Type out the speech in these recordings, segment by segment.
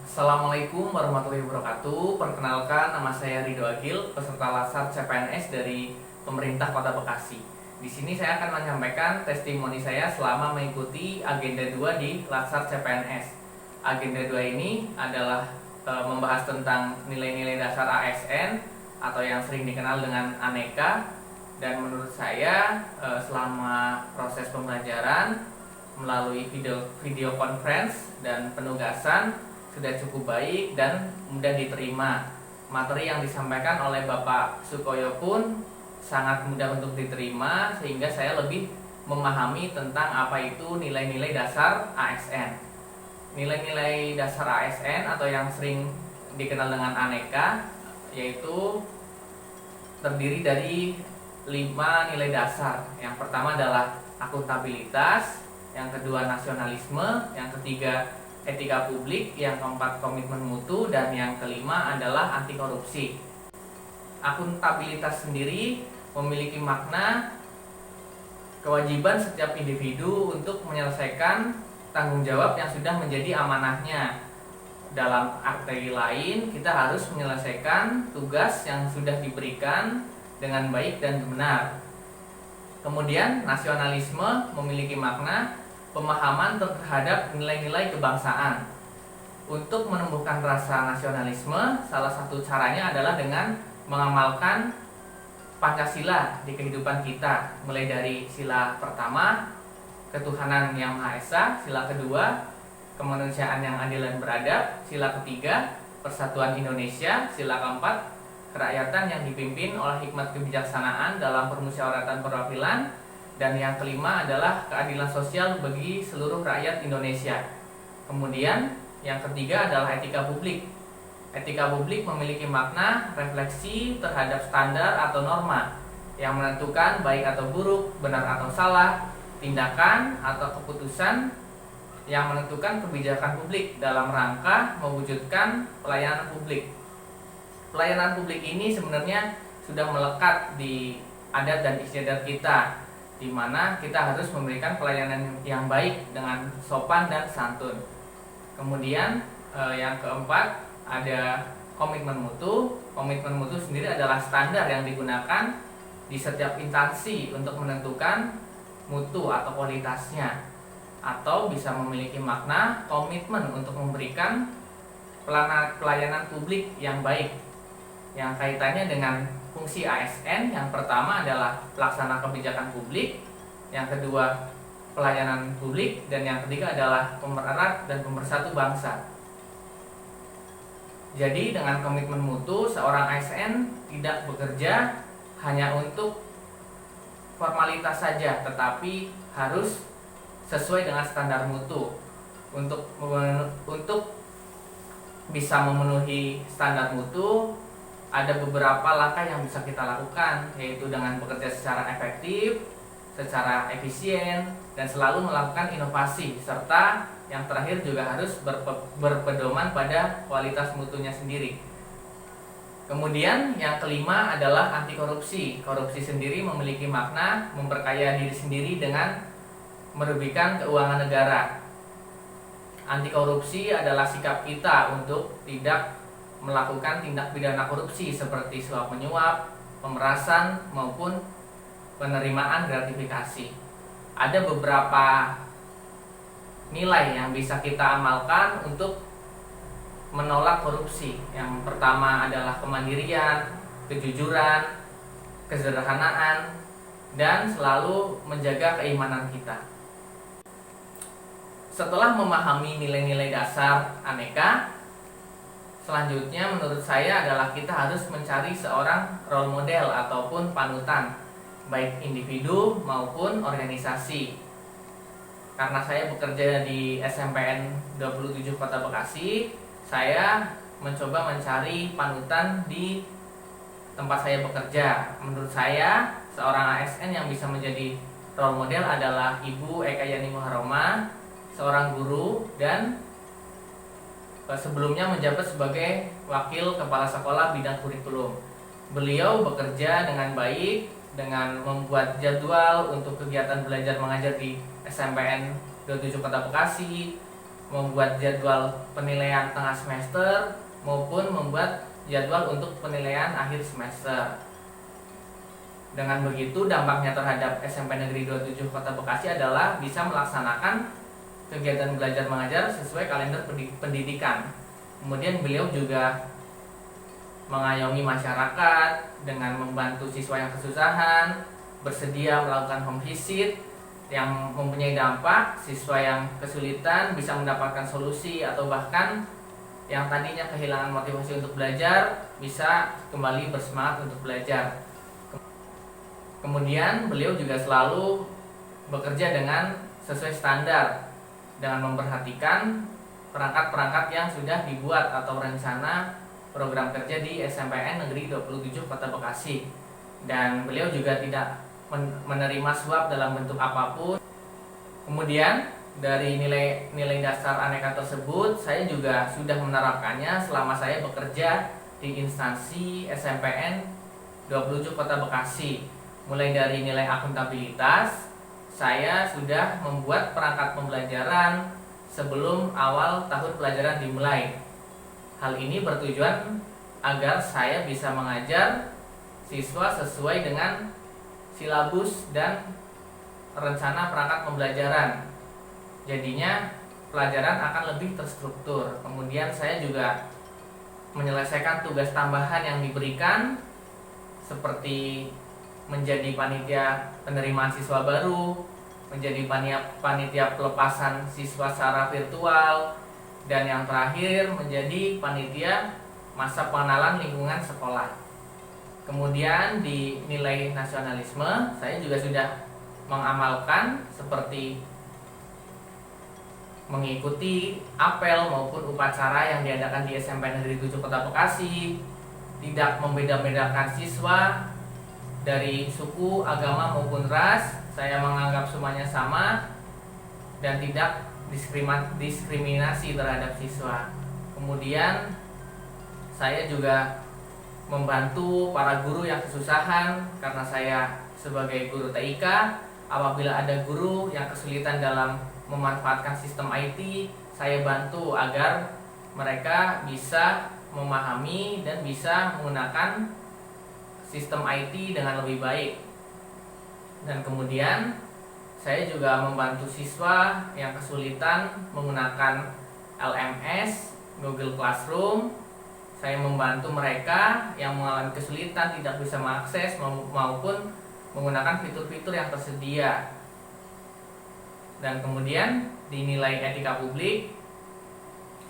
Assalamualaikum warahmatullahi wabarakatuh. Perkenalkan, nama saya Ridho Agil, peserta Latsar CPNS dari pemerintah Kota Bekasi. Di sini saya akan menyampaikan testimoni saya selama mengikuti agenda 2 di Latsar CPNS. Agenda 2 ini adalah membahas tentang nilai-nilai dasar ASN atau yang sering dikenal dengan aneka. Dan menurut saya selama proses pembelajaran melalui video conference dan penugasan sudah cukup baik dan mudah diterima. Materi yang disampaikan oleh Bapak Sukoyo pun sangat mudah untuk diterima, sehingga saya lebih memahami tentang apa itu nilai-nilai dasar ASN. Nilai-nilai dasar ASN atau yang sering dikenal dengan aneka yaitu terdiri dari 5 nilai dasar. Yang pertama adalah akuntabilitas, yang kedua nasionalisme, yang ketiga etika publik, yang keempat komitmen mutu, dan yang kelima adalah anti korupsi. Akuntabilitas sendiri memiliki makna kewajiban setiap individu untuk menyelesaikan tanggung jawab yang sudah menjadi amanahnya. Dalam arti lain, kita harus menyelesaikan tugas yang sudah diberikan dengan baik dan benar. Kemudian nasionalisme memiliki makna pemahaman terhadap nilai-nilai kebangsaan. Untuk menumbuhkan rasa nasionalisme, salah satu caranya adalah dengan mengamalkan Pancasila di kehidupan kita, mulai dari sila pertama, ketuhanan yang Maha Esa, sila kedua, kemanusiaan yang adil dan beradab, sila ketiga, persatuan Indonesia, sila keempat, kerakyatan yang dipimpin oleh hikmat kebijaksanaan dalam permusyawaratan perwakilan, dan yang kelima adalah keadilan sosial bagi seluruh rakyat Indonesia. Kemudian yang ketiga adalah etika publik. Etika publik memiliki makna refleksi terhadap standar atau norma yang menentukan baik atau buruk, benar atau salah, tindakan atau keputusan yang menentukan kebijakan publik dalam rangka mewujudkan pelayanan publik. Pelayanan publik ini sebenarnya sudah melekat di adat dan istiadat kita, di mana kita harus memberikan pelayanan yang baik dengan sopan dan santun. Kemudian yang keempat ada komitmen mutu. Komitmen mutu sendiri adalah standar yang digunakan di setiap instansi untuk menentukan mutu atau kualitasnya, atau bisa memiliki makna komitmen untuk memberikan pelayanan publik yang baik, yang kaitannya dengan fungsi ASN. Yang pertama adalah pelaksana kebijakan publik, yang kedua pelayanan publik, dan yang ketiga adalah pemererat dan pemersatu bangsa. Jadi dengan komitmen mutu, seorang ASN tidak bekerja hanya untuk formalitas saja, tetapi harus sesuai dengan standar mutu. Untuk bisa memenuhi standar mutu, ada beberapa langkah yang bisa kita lakukan, yaitu dengan bekerja secara efektif, secara efisien, dan selalu melakukan inovasi, serta yang terakhir juga harus berpedoman pada kualitas mutunya sendiri. Kemudian yang kelima adalah anti korupsi. Korupsi sendiri memiliki makna memperkaya diri sendiri dengan merugikan keuangan negara. Anti korupsi adalah sikap kita untuk tidak melakukan tindak pidana korupsi seperti suap menyuap, pemerasan, maupun penerimaan gratifikasi. Ada beberapa nilai yang bisa kita amalkan untuk menolak korupsi. Yang pertama adalah kemandirian, kejujuran, kesederhanaan, dan selalu menjaga keimanan kita. Setelah memahami nilai-nilai dasar aneka, selanjutnya menurut saya adalah kita harus mencari seorang role model ataupun panutan, baik individu maupun organisasi. Karena saya bekerja di SMPN 27 Kota Bekasi, saya mencoba mencari panutan di tempat saya bekerja. Menurut saya, seorang ASN yang bisa menjadi role model adalah Ibu Eka Yani Muharroma, seorang guru dan sebelumnya menjabat sebagai Wakil Kepala Sekolah Bidang Kurikulum. Beliau bekerja dengan baik, dengan membuat jadwal untuk kegiatan belajar mengajar di SMPN 27 Kota Bekasi, membuat jadwal penilaian tengah semester maupun membuat jadwal untuk penilaian akhir semester. Dengan begitu, dampaknya terhadap SMP Negeri 27 Kota Bekasi adalah bisa melaksanakan kegiatan belajar mengajar sesuai kalender pendidikan. Kemudian beliau juga mengayomi masyarakat dengan membantu siswa yang kesusahan, bersedia melakukan home visit yang mempunyai dampak siswa yang kesulitan bisa mendapatkan solusi, atau bahkan yang tadinya kehilangan motivasi untuk belajar bisa kembali bersemangat untuk belajar. Kemudian beliau juga selalu bekerja dengan sesuai standar dengan memperhatikan perangkat-perangkat yang sudah dibuat atau rencana program kerja di SMPN Negeri 27 Kota Bekasi. Dan beliau juga tidak menerima suap dalam bentuk apapun. Kemudian dari nilai dasar aneka tersebut, saya juga sudah menerapkannya selama saya bekerja di instansi SMPN 27 Kota Bekasi. Mulai dari nilai akuntabilitas, saya sudah membuat perangkat pembelajaran sebelum awal tahun pelajaran dimulai. Hal ini bertujuan agar saya bisa mengajar siswa sesuai dengan silabus dan rencana perangkat pembelajaran. Jadinya pelajaran akan lebih terstruktur. Kemudian saya juga menyelesaikan tugas tambahan yang diberikan, seperti menjadi panitia penerimaan siswa baru, menjadi panitia pelepasan siswa secara virtual, dan yang terakhir menjadi panitia masa pengenalan lingkungan sekolah. Kemudian di nilai nasionalisme, saya juga sudah mengamalkan seperti mengikuti apel maupun upacara yang diadakan di SMP Negeri 7 Kota Bekasi, tidak membeda-bedakan siswa dari suku, agama maupun ras. Saya menganggap semuanya sama dan tidak diskriminasi terhadap siswa. Kemudian saya juga membantu para guru yang kesusahan, karena saya sebagai guru TIK, apabila ada guru yang kesulitan dalam memanfaatkan sistem IT, saya bantu agar mereka bisa memahami dan bisa menggunakan sistem IT dengan lebih baik. Dan kemudian saya juga membantu siswa yang kesulitan menggunakan LMS, Google Classroom. Saya membantu mereka yang mengalami kesulitan tidak bisa mengakses maupun menggunakan fitur-fitur yang tersedia. Dan kemudian di nilai etika publik,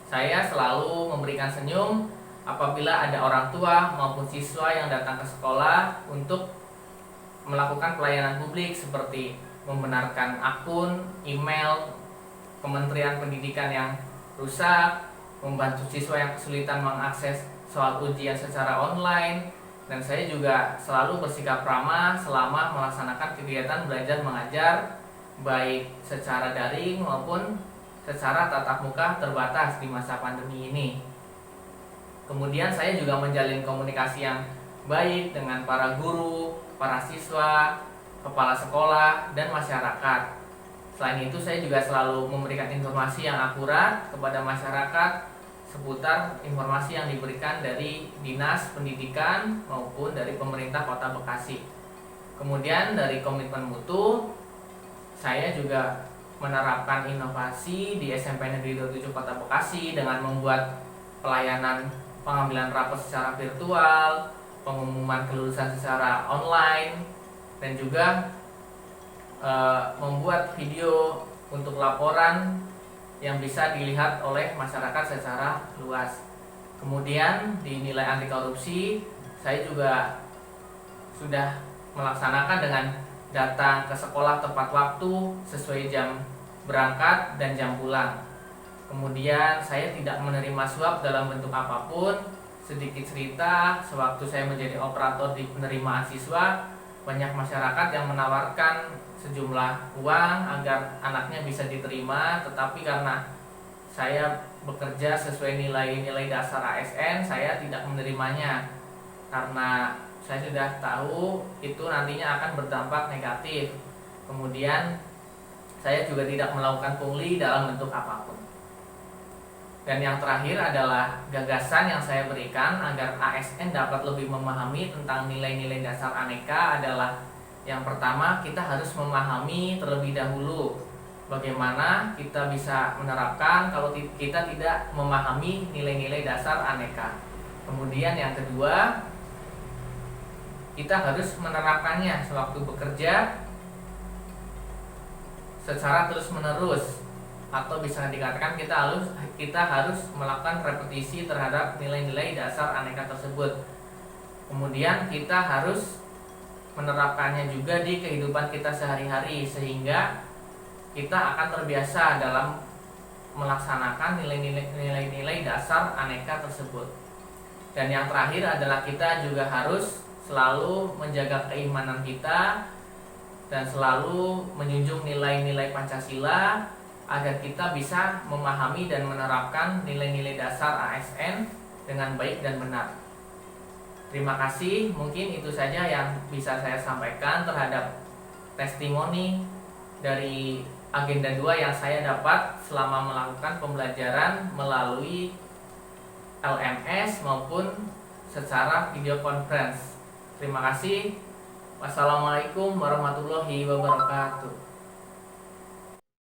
saya selalu memberikan senyum apabila ada orang tua maupun siswa yang datang ke sekolah untuk melakukan pelayanan publik, seperti membenarkan akun email Kementerian Pendidikan yang rusak, membantu siswa yang kesulitan mengakses soal ujian secara online. Dan saya juga selalu bersikap ramah selama melaksanakan kegiatan belajar mengajar, baik secara daring maupun secara tatap muka terbatas di masa pandemi ini. Kemudian saya juga menjalin komunikasi yang baik dengan para guru, para siswa, kepala sekolah, dan masyarakat. Selain itu, saya juga selalu memberikan informasi yang akurat kepada masyarakat seputar informasi yang diberikan dari Dinas Pendidikan maupun dari pemerintah Kota Bekasi. Kemudian dari komitmen mutu, saya juga menerapkan inovasi di SMP Negeri 27 Kota Bekasi dengan membuat pelayanan pengambilan rapor secara virtual, pengumuman kelulusan secara online, dan juga membuat video untuk laporan yang bisa dilihat oleh masyarakat secara luas. Kemudian di nilai anti korupsi, saya juga sudah melaksanakan dengan datang ke sekolah tepat waktu sesuai jam berangkat dan jam pulang. Kemudian saya tidak menerima suap dalam bentuk apapun. Sedikit cerita, sewaktu saya menjadi operator di penerimaan siswa, banyak masyarakat yang menawarkan sejumlah uang agar anaknya bisa diterima, tetapi karena saya bekerja sesuai nilai-nilai dasar ASN, saya tidak menerimanya karena saya sudah tahu itu nantinya akan berdampak negatif. Kemudian saya juga tidak melakukan pungli dalam bentuk apapun. Dan yang terakhir adalah gagasan yang saya berikan agar ASN dapat lebih memahami tentang nilai-nilai dasar aneka adalah yang pertama, kita harus memahami terlebih dahulu bagaimana kita bisa menerapkan kalau kita tidak memahami nilai-nilai dasar aneka. Kemudian yang kedua, kita harus menerapkannya sewaktu bekerja secara terus-menerus, atau bisa dikatakan kita harus melakukan repetisi terhadap nilai-nilai dasar aneka tersebut. Kemudian kita harus menerapkannya juga di kehidupan kita sehari-hari sehingga kita akan terbiasa dalam melaksanakan nilai-nilai dasar aneka tersebut. Dan yang terakhir adalah kita juga harus selalu menjaga keimanan kita dan selalu menjunjung nilai-nilai Pancasila agar kita bisa memahami dan menerapkan nilai-nilai dasar ASN dengan baik dan benar. Terima kasih, mungkin itu saja yang bisa saya sampaikan terhadap testimoni dari agenda 2 yang saya dapat selama melakukan pembelajaran melalui LMS maupun secara video conference. Terima kasih. Wassalamualaikum warahmatullahi wabarakatuh.